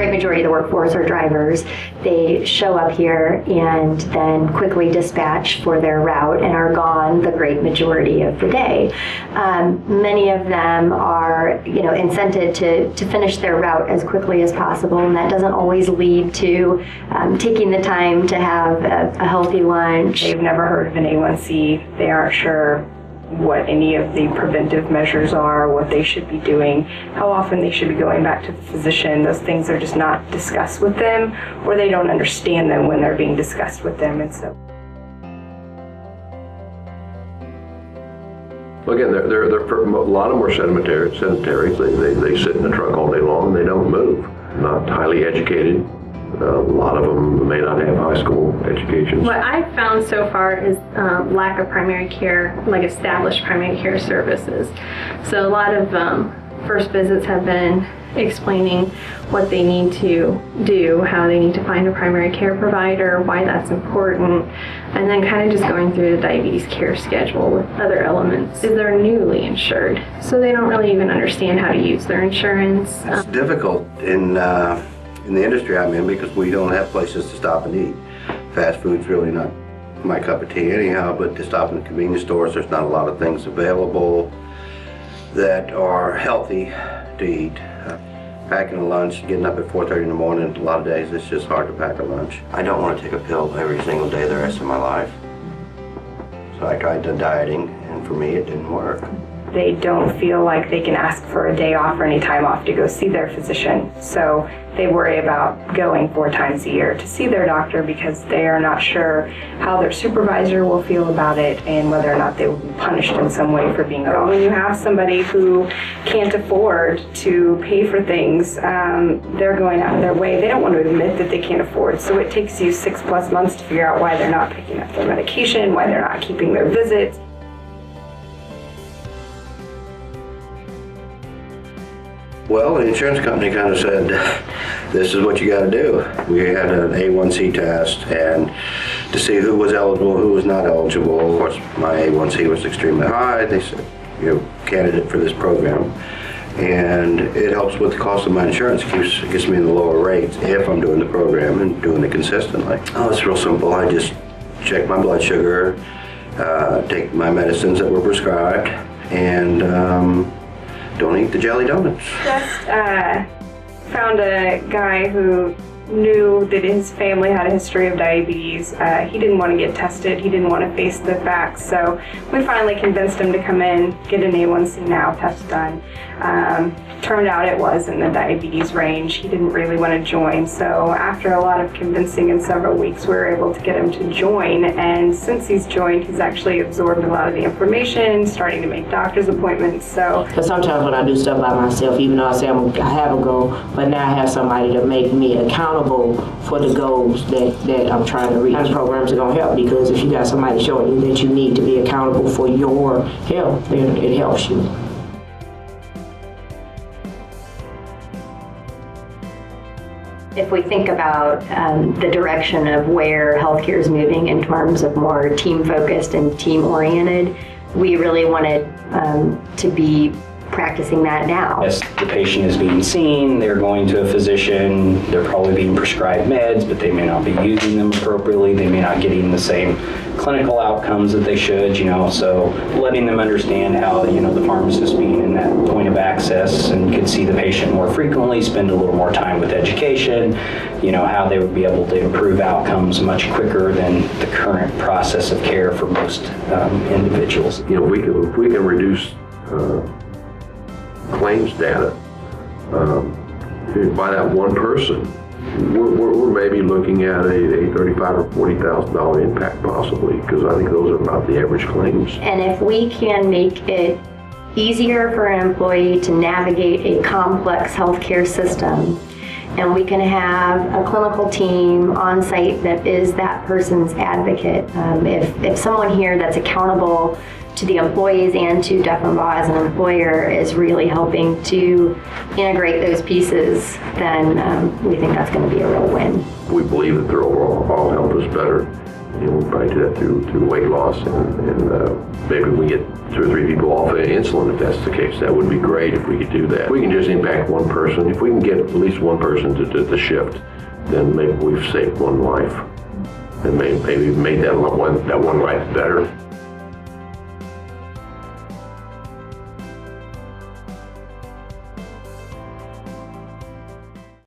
great majority of the workforce are drivers. They show up here and then quickly dispatch for their route and are gone the great majority of the day. Many of them are, incented to finish their route as quickly as possible, and that doesn't always lead to taking the time to have a healthy lunch. They've never heard of an A1C. They aren't sure what any of the preventive measures are, what they should be doing, how often they should be going back to the physician. Those things are just not discussed with them, or they don't understand them when they're being discussed with them. And so, well, again, they're a lot of them are sedentary. They sit in the truck all day long and they don't move. Not highly educated. A lot of them may not have high school education. What I've found so far is lack of primary care, like established primary care services. So a lot of first visits have been explaining what they need to do, how they need to find a primary care provider, why that's important, and then kind of just going through the diabetes care schedule with other elements. They're newly insured, so they don't really even understand how to use their insurance. It's difficult in the industry I'm in because we don't have places to stop and eat. Fast food's really not my cup of tea anyhow, but to stop in the convenience stores, there's not a lot of things available that are healthy to eat. Packing a lunch, getting up at 4:30 in the morning, a lot of days it's just hard to pack a lunch. I don't want to take a pill every single day the rest of my life. So I tried the dieting, and for me it didn't work. they don't feel like they can ask for a day off or any time off to go see their physician. So they worry about going 4 times a year to see their doctor because they are not sure how their supervisor will feel about it and whether or not they will be punished in some way for being off. When you have somebody who can't afford to pay for things, they're going out of their way. They don't want to admit that they can't afford. So it takes you 6+ months to figure out why they're not picking up their medication, why they're not keeping their visits. Well, the insurance company kind of said, this is what you got to do. We had an A1C test and to see who was eligible, who was not eligible. Of course, my A1C was extremely high. They said, you're a candidate for this program. And it helps with the cost of my insurance. It gets me in the lower rates if I'm doing the program and doing it consistently. Oh, it's real simple. I just check my blood sugar, take my medicines that were prescribed, and don't eat the jelly donuts. Just found a guy who knew that his family had a history of diabetes. He didn't want to get tested. He didn't want to face the facts. So we finally convinced him to come in, get an A1C now test done. Turned out it was in the diabetes range. He didn't really want to join. So after a lot of convincing in several weeks, we were able to get him to join. And since he's joined, he's actually absorbed a lot of the information, starting to make doctor's appointments. So, because sometimes when I do stuff by myself, even though I say I have a goal, but now I have somebody to make me accountable for the goals that I'm trying to reach. And programs are going to help, because if you got somebody showing you that you need to be accountable for your health, then it helps you. If we think about the direction of where healthcare is moving in terms of more team-focused and team-oriented, we really wanted to be practicing that now. As the patient is being seen, they're going to a physician, they're probably being prescribed meds, but they may not be using them appropriately, they may not getting the same clinical outcomes that they should, so letting them understand how, the pharmacist being in that point of access and could see the patient more frequently, spend a little more time with education, how they would be able to improve outcomes much quicker than the current process of care for most individuals. If we can reduce claims data by that one person, we're maybe looking at a $35,000 or $40,000 impact possibly, because I think those are about the average claims. And if we can make it easier for an employee to navigate a complex healthcare system, and we can have a clinical team on site that is that person's advocate, if someone here that's accountable to the employees and to Deffenbaugh as an employer is really helping to integrate those pieces, then we think that's going to be a real win. We believe that their overall health is better We'll probably do that through weight loss, and maybe we get 2 or 3 people off of insulin if that's the case. That would be great if we could do that. If we can just impact one person, if we can get at least one person to shift, then maybe we've saved one life, and maybe made that one life better.